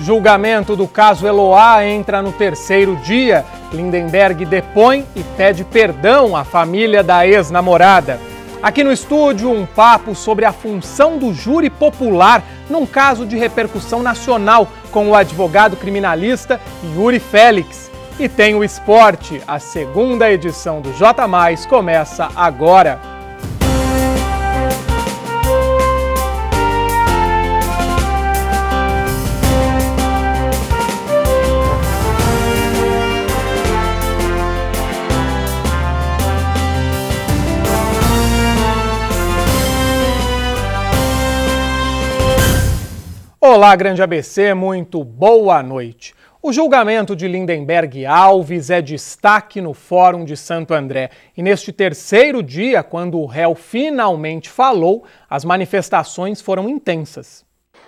Julgamento do caso Eloá entra no terceiro dia. Lindenberg depõe e pede perdão à família da ex-namorada. Aqui no estúdio, um papo sobre a função do júri popular num caso de repercussão nacional com o advogado criminalista Yuri Félix. E tem o esporte. A segunda edição do J+, começa agora. Olá, grande ABC, muito boa noite. O julgamento de Lindenberg Alves é destaque no Fórum de Santo André. E neste terceiro dia, quando o réu finalmente falou, as manifestações foram intensas.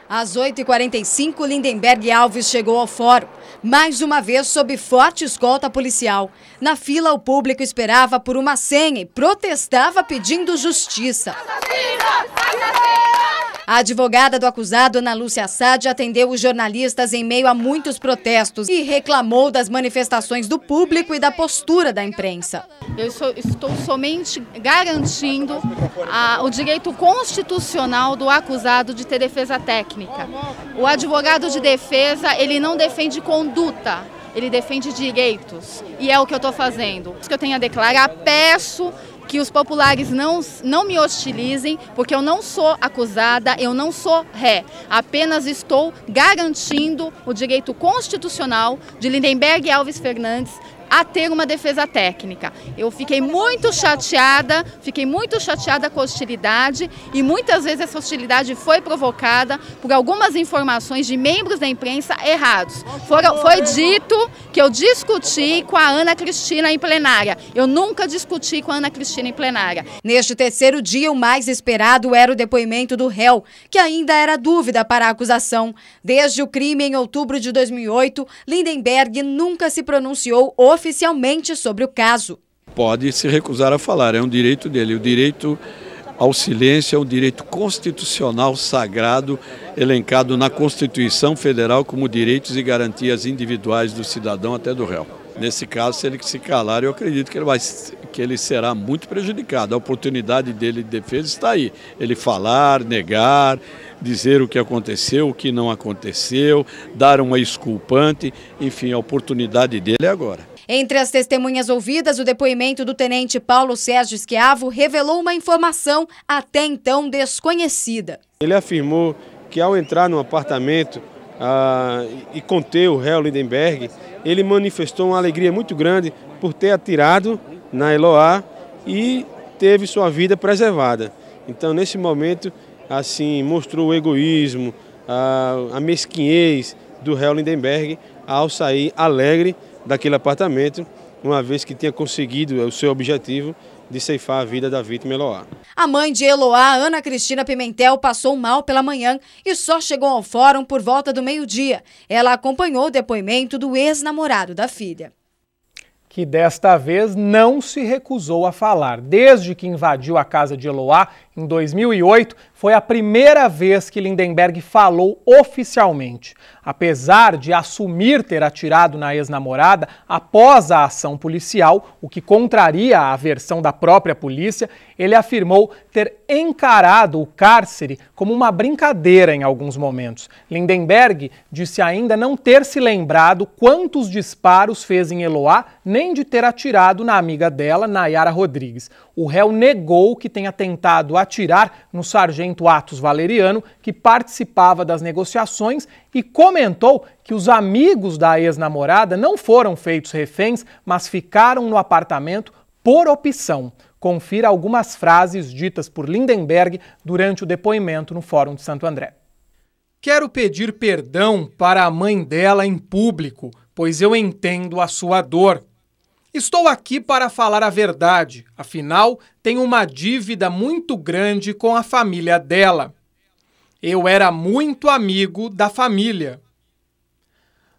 Às 8h45, Lindenberg Alves chegou ao fórum, mais uma vez sob forte escolta policial. Na fila, o público esperava por uma senha e protestava pedindo justiça. A advogada do acusado, Ana Lúcia Assad, atendeu os jornalistas em meio a muitos protestos e reclamou das manifestações do público e da postura da imprensa. Eu estou somente garantindo o direito constitucional do acusado de ter defesa técnica. O advogado de defesa, ele não defende conduta, ele defende direitos. E é o que eu estou fazendo. O que eu tenho a declarar, peço que os populares não me hostilizem, porque eu não sou acusada, eu não sou ré. Apenas estou garantindo o direito constitucional de Lindenberg Alves Fernandes a ter uma defesa técnica. Eu fiquei muito chateada com a hostilidade e muitas vezes essa hostilidade foi provocada por algumas informações de membros da imprensa errados. Foi dito que eu discuti com a Ana Cristina em plenária. Eu nunca discuti com a Ana Cristina em plenária. Neste terceiro dia, o mais esperado era o depoimento do réu, que ainda era dúvida para a acusação. Desde o crime em outubro de 2008, Lindenberg nunca se pronunciou oficialmente sobre o caso. Pode se recusar a falar, é um direito dele. O direito ao silêncio é um direito constitucional sagrado, elencado na Constituição Federal como direitos e garantias individuais do cidadão até do réu. Nesse caso, se ele se calar, eu acredito que ele será muito prejudicado. A oportunidade dele de defesa está aí. Ele falar, negar, dizer o que aconteceu, o que não aconteceu, dar uma exculpante, enfim, a oportunidade dele é agora. Entre as testemunhas ouvidas, o depoimento do tenente Paulo Sérgio Schiavo revelou uma informação até então desconhecida. Ele afirmou que ao entrar no apartamento e conter o réu Lindenberg, ele manifestou uma alegria muito grande por ter atirado na Eloá e teve sua vida preservada. Então, nesse momento, assim, mostrou o egoísmo, a mesquinhez do réu Lindenberg ao sair alegre daquele apartamento, uma vez que tinha conseguido o seu objetivo de ceifar a vida da vítima Eloá. A mãe de Eloá, Ana Cristina Pimentel, passou mal pela manhã e só chegou ao fórum por volta do meio-dia. Ela acompanhou o depoimento do ex-namorado da filha, que desta vez não se recusou a falar. Desde que invadiu a casa de Eloá, em 2008, foi a primeira vez que Lindenberg falou oficialmente. Apesar de assumir ter atirado na ex-namorada após a ação policial, o que contraria a versão da própria polícia, ele afirmou ter encarado o cárcere como uma brincadeira em alguns momentos. Lindenberg disse ainda não ter se lembrado quantos disparos fez em Eloá, nem de ter atirado na amiga dela, Nayara Rodrigues. O réu negou que tenha tentado atirar no sargento Atos Valeriano, que participava das negociações, e comentou que os amigos da ex-namorada não foram feitos reféns, mas ficaram no apartamento por opção. Confira algumas frases ditas por Lindenberg durante o depoimento no Fórum de Santo André. Quero pedir perdão para a mãe dela em público, pois eu entendo a sua dor. Estou aqui para falar a verdade, afinal, tenho uma dívida muito grande com a família dela. Eu era muito amigo da família.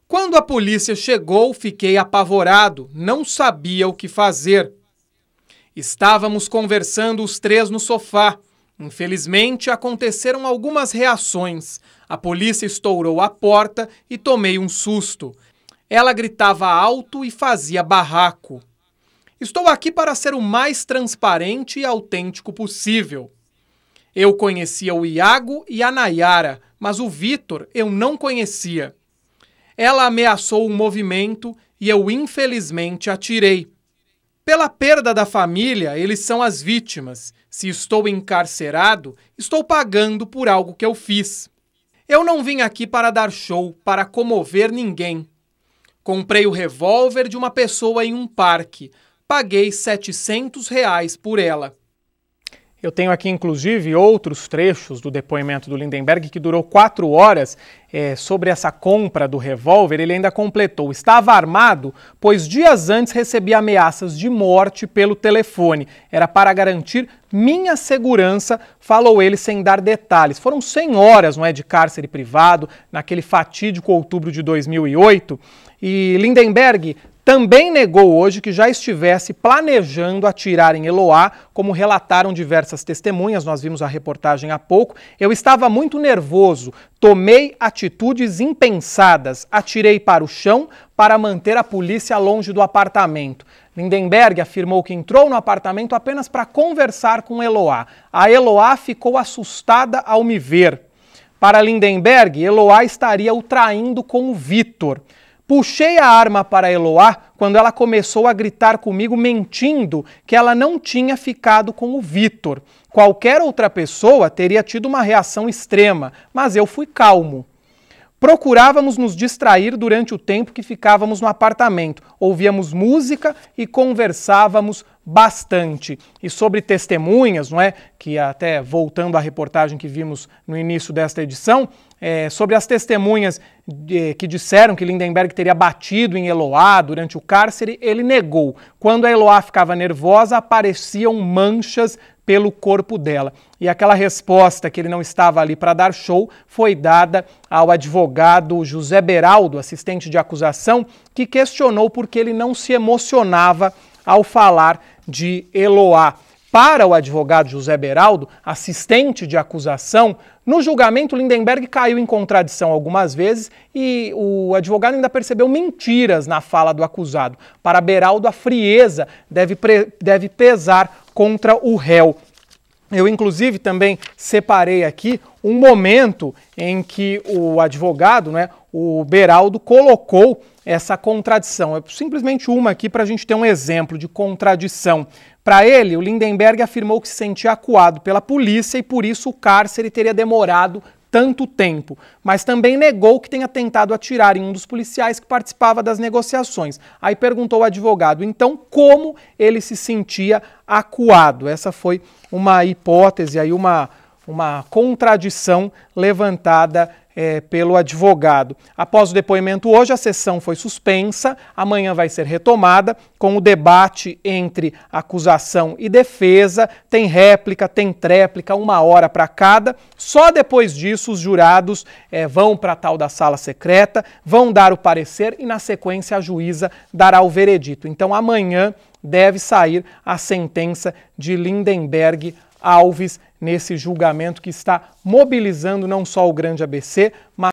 Quando a polícia chegou, fiquei apavorado, não sabia o que fazer. Estávamos conversando os três no sofá. Infelizmente, aconteceram algumas reações. A polícia estourou a porta e tomei um susto. Ela gritava alto e fazia barraco. Estou aqui para ser o mais transparente e autêntico possível. Eu conhecia o Iago e a Nayara, mas o Vitor eu não conhecia. Ela ameaçou o movimento e eu, infelizmente, atirei. Pela perda da família, eles são as vítimas. Se estou encarcerado, estou pagando por algo que eu fiz. Eu não vim aqui para dar show, para comover ninguém. Comprei o revólver de uma pessoa em um parque. Paguei R$700 por ela. Eu tenho aqui, inclusive, outros trechos do depoimento do Lindenberg, que durou 4 horas, sobre essa compra do revólver. Ele ainda completou: estava armado, pois dias antes recebi ameaças de morte pelo telefone. Era para garantir minha segurança, falou ele sem dar detalhes. Foram 100 horas, não é, de cárcere privado, naquele fatídico outubro de 2008. E Lindenberg também negou hoje que já estivesse planejando atirar em Eloá, como relataram diversas testemunhas. Nós vimos a reportagem há pouco. Eu estava muito nervoso, tomei atitudes impensadas, atirei para o chão para manter a polícia longe do apartamento. Lindenberg afirmou que entrou no apartamento apenas para conversar com Eloá. A Eloá ficou assustada ao me ver. Para Lindenberg, Eloá estaria o traindo com o Vitor. Puxei a arma para Eloá quando ela começou a gritar comigo, mentindo que ela não tinha ficado com o Vitor. Qualquer outra pessoa teria tido uma reação extrema, mas eu fui calmo. Procurávamos nos distrair durante o tempo que ficávamos no apartamento. Ouvíamos música e conversávamos bastante. E sobre testemunhas, não é? Que até voltando à reportagem que vimos no início desta edição, sobre as testemunhas que disseram que Lindenberg teria batido em Eloá durante o cárcere, ele negou. Quando a Eloá ficava nervosa, apareciam manchas pelo corpo dela. E aquela resposta que ele não estava ali para dar show foi dada ao advogado José Beraldo, assistente de acusação, que questionou por que ele não se emocionava ao falar de Eloá. Para o advogado José Beraldo, assistente de acusação, no julgamento Lindenberg caiu em contradição algumas vezes e o advogado ainda percebeu mentiras na fala do acusado. Para Beraldo, a frieza deve pesar contra o réu. Eu, inclusive, também separei aqui um momento em que o advogado, né, o Beraldo, colocou essa contradição. É simplesmente uma aqui para a gente ter um exemplo de contradição. Para ele, o Lindenberg afirmou que se sentia acuado pela polícia e por isso o cárcere teria demorado tanto tempo, mas também negou que tenha tentado atirar em um dos policiais que participava das negociações. Aí perguntou ao advogado, então, como ele se sentia acuado? Essa foi uma hipótese, aí uma contradição levantada pelo advogado. Após o depoimento hoje, a sessão foi suspensa, amanhã vai ser retomada com o debate entre acusação e defesa, tem réplica, tem tréplica, 1 hora para cada. Só depois disso os jurados vão para a tal da sala secreta, vão dar o parecer e na sequência a juíza dará o veredito. Então amanhã deve sair a sentença de Lindenberg Alves nesse julgamento que está mobilizando não só o grande ABC, mas